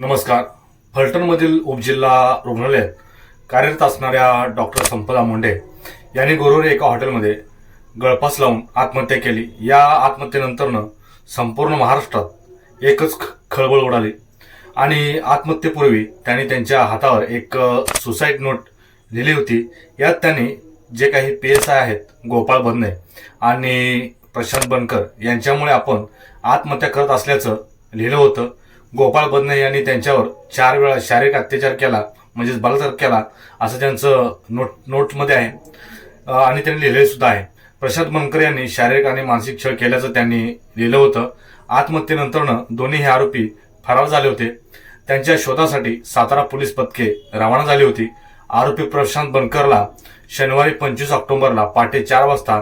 नमस्कार. फलटणमधील उपजिल्हा रुग्णालयात कार्यरत असणाऱ्या डॉक्टर संपदा मुंडे यांनी गुरुवारी एका हॉटेलमध्ये गळफास लावून आत्महत्या केली. या आत्महत्येनंतरनं संपूर्ण महाराष्ट्रात एकच खळबळ उडाली आणि आत्महत्येपूर्वी त्यांनी त्यांच्या हातावर एक सुसाईड नोट लिहिली होती. यात त्यांनी जे काही PSI आहेत गोपाळ बदने आणि प्रशांत बनकर यांच्यामुळे आपण आत्महत्या करत असल्याचं लिहिलं होतं. गोपाळ बदने यांनी त्यांच्यावर 4 वेळा शारीरिक अत्याचार केला म्हणजेच बलात्कार केला असं त्यांचं नोटमध्ये आहे आणि त्यांनी लिहिले सुद्धा आहे. प्रशांत बनकर यांनी शारीरिक आणि मानसिक छळ केल्याचं त्यांनी लिहिलं होतं. आत्महत्येनंतरनं दोन्ही हे आरोपी फरार झाले होते. त्यांच्या शोधासाठी सातारा पोलीस पथके रवाना झाली होती. आरोपी प्रशांत बनकरला शनिवारी 25 ऑक्टोबरला पहाटे 4 वाजता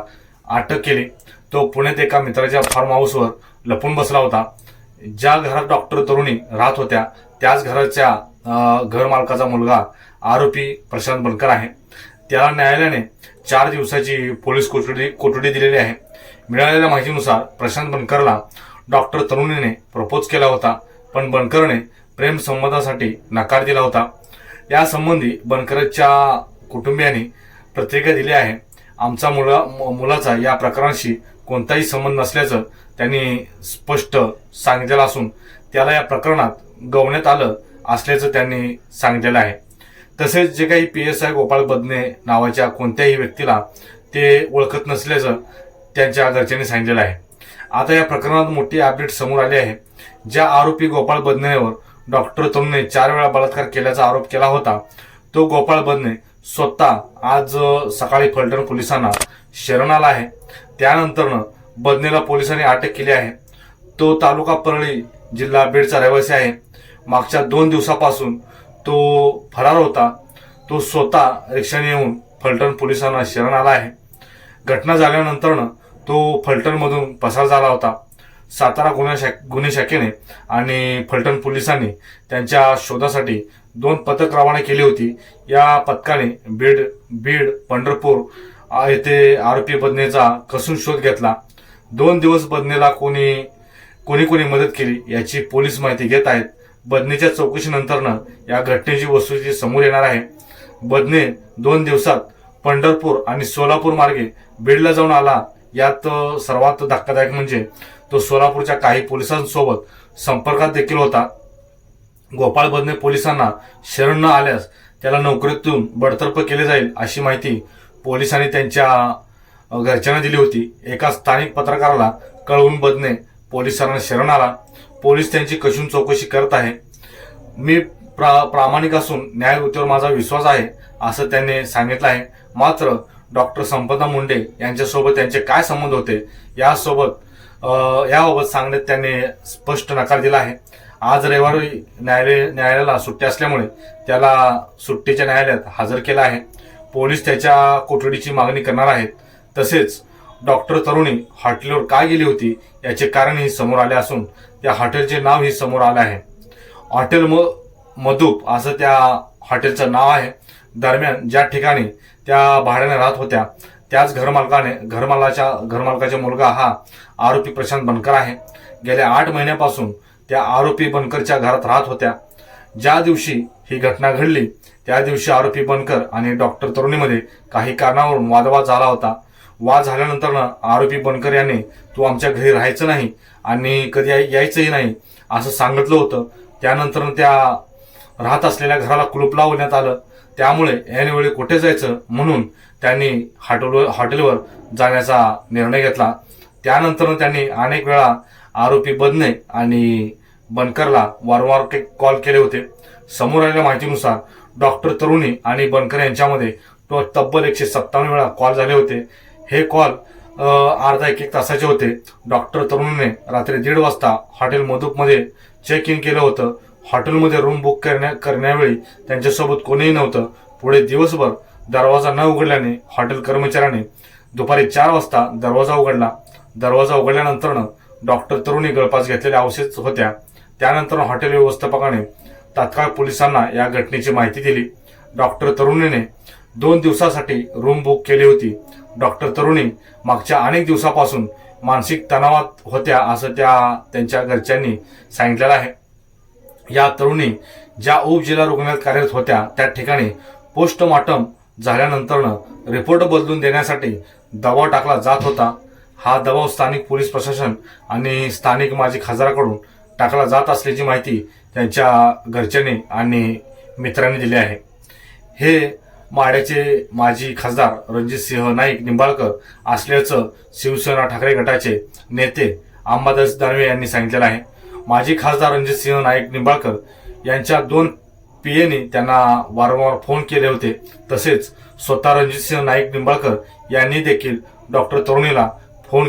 अटक केली. तो पुण्यात एका मित्राच्या फार्म हाऊसवर लपून बसला होता. ज्या घरात डॉक्टर तरुणी राहत होत्या त्याच घराच्या घर मालकाचा मुलगा आरोपी प्रशांत बनकर आहे. त्याला न्यायालयाने 4 दिवसाची पोलीस कोठडी दिलेली आहे. मिळालेल्या माहितीनुसार प्रशांत बनकरला डॉक्टर तरुणीने प्रपोज केला होता, पण बनकरने प्रेम संबंधासाठी नकार दिला होता. यासंबंधी बनकरच्या कुटुंबियांनी प्रतिक्रिया दिली आहे. आमचा मुलाचा या प्रकरणाशी कोणताही संबंध नसल्याचं त्यांनी स्पष्ट सांगितलेलं असून त्याला या प्रकरणात गवण्यात आलं असल्याचं त्यांनी सांगितलेलं आहे. तसेच जे काही PSI गोपाळ बदने नावाच्या कोणत्याही व्यक्तीला ते ओळखत नसल्याचं त्यांच्या घरच्यांनी सांगितलेलं आहे. आता या प्रकरणात मोठी अपडेट समोर आली आहे. ज्या आरोपी गोपाळ बदनेवर डॉक्टर तरुणने 4 वेळा बलात्कार केल्याचा आरोप केला होता तो गोपाळ बदने स्वतः आज सकाळी फलटण पोलिसांना शरण आला आहे. त्यानंतरनं बदनेला पोलिसांनी अटक केली आहे. तो तालुका परळी जिल्हा बीडचा रहिवासी आहे. मागच्या 2 दिवसापासून तो फरार होता. तो स्वतः रिक्षाने येऊन फलटण पोलिसांना शरण आला आहे. घटना झाल्यानंतरनं तो फलटणमधून पसार झाला होता. सातारा गुन्हे शाखेने आणि फलटण पोलिसांनी त्यांच्या शोधासाठी 2 पथक रवाना केली होती. या पथकाने बीड पंढरपूर येथे आरोपी बदनेचा कसून शोध घेतला. 2 दिवस बदनेला कोणी मदत केली याची पोलीस माहिती घेत आहेत. बदनेच्या चौकशीनंतरनं या घटनेची वस्तुस्थिती समोर येणार आहे. बदने 2 दिवसात पंढरपूर आणि सोलापूर मार्गे बीडला जाऊन आला. यात सर्वात धक्कादायक म्हणजे तो सोलापूरच्या काही पोलिसांसोबत संपर्कात देखील होता. गोपाळ बदने पोलिसांना शरण न आल्यास त्याला नोकरीतून बडतर्फ केले जाईल अशी माहिती पोलिसांनी त्यांच्या घरच्यांना दिली होती. एका स्थानिक पत्रकाराला कळवून बदने पोलिसांना शरण आला. पोलीस त्यांची कसून चौकशी करत आहे. मी प्रामाणिक असून न्यायवृत्तीवर माझा विश्वास आहे असं त्यांनी सांगितलं आहे. मात्र डॉक्टर संपदा मुंडे यांच्यासोबत त्यांचे काय संबंध होते याबाबत सांगण्यात त्यांनी स्पष्ट नकार दिला आहे. आज रविवारी न्यायालयाला सुट्टी असल्यामुळे त्याला सुट्टीच्या न्यायालयात हजर केलं आहे. पोलीस त्याच्या कोठडीची मागणी करणार आहेत. तसेच डॉक्टर तरुणी हॉटेलवर का गेली होती याचे कारणही समोर आले असून त्या हॉटेलचे नावही समोर आले आहे. हॉटेल मधुप असं त्या हॉटेलचं नाव आहे. दरम्यान ज्या ठिकाणी त्या भाड्याने राहत होत्या त्याच घरमालकाचा मुलगा हा आरोपी प्रशांत बनकर आहे. गेल्या 8 महिन्यापासून त्या आरोपी बनकरच्या घरात राहत होत्या. ज्या दिवशी ही घटना घडली त्या दिवशी आरोपी बनकर आणि डॉक्टर तरुणीमध्ये काही कारणावरून वादविवाद झाला होता. वाद झाल्यानंतर आरोपी बनकर यांनी तू आमच्या घरी राहायचं नाही आणि कधी यायचंही नाही असं सांगितलं होतं. त्यानंतर त्या राहत असलेल्या घराला कुलूप लावण्यात आलं. त्यामुळे ऐनवेळी कुठे जायचं म्हणून त्यांनी हॉटेलवर जाण्याचा निर्णय घेतला. त्यानंतर त्यांनी अनेक वेळा आरोपी बदने आणि बनकरला वारंवार कॉल केले होते. समोर आलेल्या माहितीनुसार डॉक्टर तरुणी आणि बनकर यांच्यामध्ये तब्बल 157 वेळा कॉल झाले होते. हे कॉल अर्धा 1 तासाचे होते. डॉक्टर तरुणीने रात्री 1:30 वाजता हॉटेल मधुपमध्ये चेक इन केलं होतं. हॉटेलमध्ये रूम बुक करण्यावेळी त्यांच्यासोबत कोणीही नव्हतं. पुढे दिवसभर दरवाजा न उघडल्याने हॉटेल कर्मचाऱ्याने दुपारी 4 वाजता दरवाजा उघडला. दरवाजा उघडल्यानंतर डॉक्टर तरुणी गळफास घेतलेल्या अवस्थेत होत्या. त्यानंतर हॉटेल व्यवस्थापकाने तात्काळ पोलिसांना या घटनेची माहिती दिली. डॉक्टर तरुणीने 2 दिवसासाठी रूम बुक केली होती. डॉक्टर तरुणी मागच्या अनेक दिवसापासून मानसिक तणावात होत्या असं त्यांच्या घरच्यांनी सांगितलेलं आहे. या तरुणी ज्या उपजिल्हा रुग्णालयात कार्यरत होत्या त्या ठिकाणी पोस्टमॉर्टम झाल्यानंतरनं रिपोर्ट बदलून देण्यासाठी दबाव टाकला जात होता. हा दबाव स्थानिक पोलीस प्रशासन आणि स्थानिक माजी खासदाराकडून टाकला जात असल्याची माहिती त्यांच्या घरच्यांनी आणि मित्रांनी दिली आहे. हे माढ्याचे माजी खासदार रणजितसिंह नाईक निंबाळकर असल्याचं शिवसेना ठाकरे गटाचे नेते अंबादास दानवे यांनी सांगितलेलं आहे. माजी खासदार रणजितसिंह नाईक निंबाळकर यांच्या 2 पीएनी त्यांना वारंवार फोन केले होते. तसेच स्वतः रणजितसिंह नाईक निंबाळकर यांनी देखील डॉक्टर तरुणीला फोन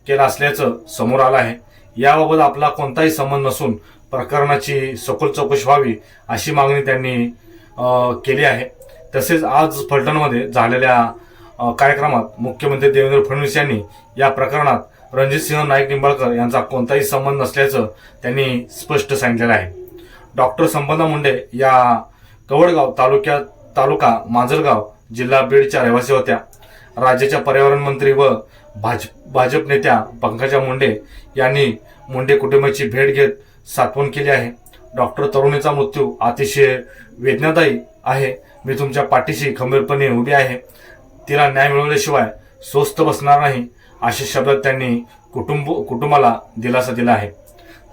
केला असल्याचं समोर आलं आहे. याबाबत आपला कोणताही संबंध नसून प्रकरणाची सखोल चौकशी व्हावी अशी मागणी त्यांनी केली आहे. तसेच आज फलटणमध्ये झालेल्या कार्यक्रमात मुख्यमंत्री देवेंद्र फडणवीस यांनी या प्रकरणात रणजितसिंह नाईक निंबाळकर यांचा कोणताही संबंध नसल्याचं त्यांनी स्पष्ट सांगितलेलं आहे. डॉक्टर संपदा मुंडे या कवडगाव तालुका मांजलगाव जिल्हा बीडच्या रहिवासी होत्या. राज्याच्या पर्यावरण मंत्री व भाजप नेत्या पंकजा मुंडे यांनी मुंडे कुटुंबाची भेट घेत सांत्वन केली आहे. डॉक्टर तरुणीचा मृत्यू अतिशय वेदनादायी आहे. मी तुमच्या पाठीशी खंबीरपणे उभी आहे. तिला न्याय मिळवल्याशिवाय स्वस्थ बसणार नाही अशा शब्दात त्यांनी कुटुंबाला दिलासा दिला आहे.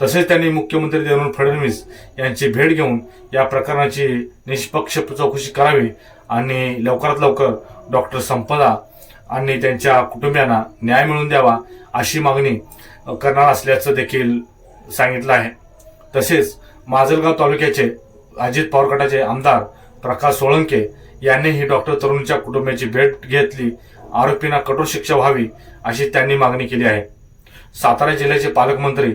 तसेच त्यांनी मुख्यमंत्री देवेंद्र फडणवीस यांची भेट घेऊन या प्रकरणाची निष्पक्ष चौकशी करावी आणि लवकरात लवकर डॉक्टर संपदा आणि त्यांच्या कुटुंबियांना न्याय मिळवून द्यावा अशी मागणी करणार असल्याचं देखील सांगितलं आहे. तसेच माजलगाव तालुक्याचे अजित पवार गटाचे आमदार प्रकाश सोळंके यांनीही डॉक्टर तरुणीच्या कुटुंबियाची भेट घेतली. आरोपींना कठोर शिक्षा व्हावी अशी त्यांनी मागणी केली आहे. सातारा जिल्ह्याचे पालकमंत्री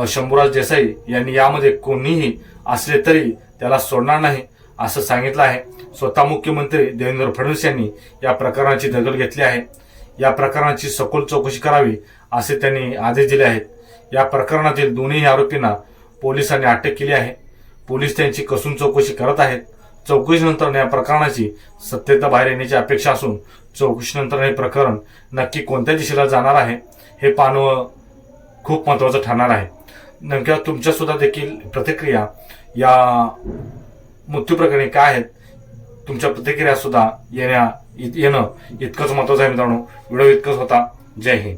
शंभूराज देसाई यांनी यामध्ये कोणीही असले तरी त्याला सोडणार नाही असं सांगितलं आहे. स्वतः मुख्यमंत्री देवेंद्र फडणवीस यांनी या प्रकरणाची दखल घेतली आहे. या प्रकरणाची सखोल चौकशी करावी असे त्यांनी आदेश दिले आहेत. या प्रकरणातील दोन्ही आरोपींना पोलिसांनी अटक केली आहे. पोलीस त्यांची कसून चौकशी करत आहेत. चौकशीनंतर या प्रकरणाची सत्यता बाहेर येण्याची अपेक्षा असून चौकशीनंतर हे प्रकरण नक्की कोणत्या दिशेला जाणार आहे हे पाहणं खूप महत्त्वाचं ठरणार आहे. नेमक्या तुमच्या सुद्धा देखील प्रतिक्रिया या मृत्यू प्रकरणी काय आहेत, तुमच्या प्रतिक्रिया सुद्धा येणं इतकंच महत्त्वाचं आहे मित्रांनो. व्हिडिओ इतकंच होता. जय हिंद.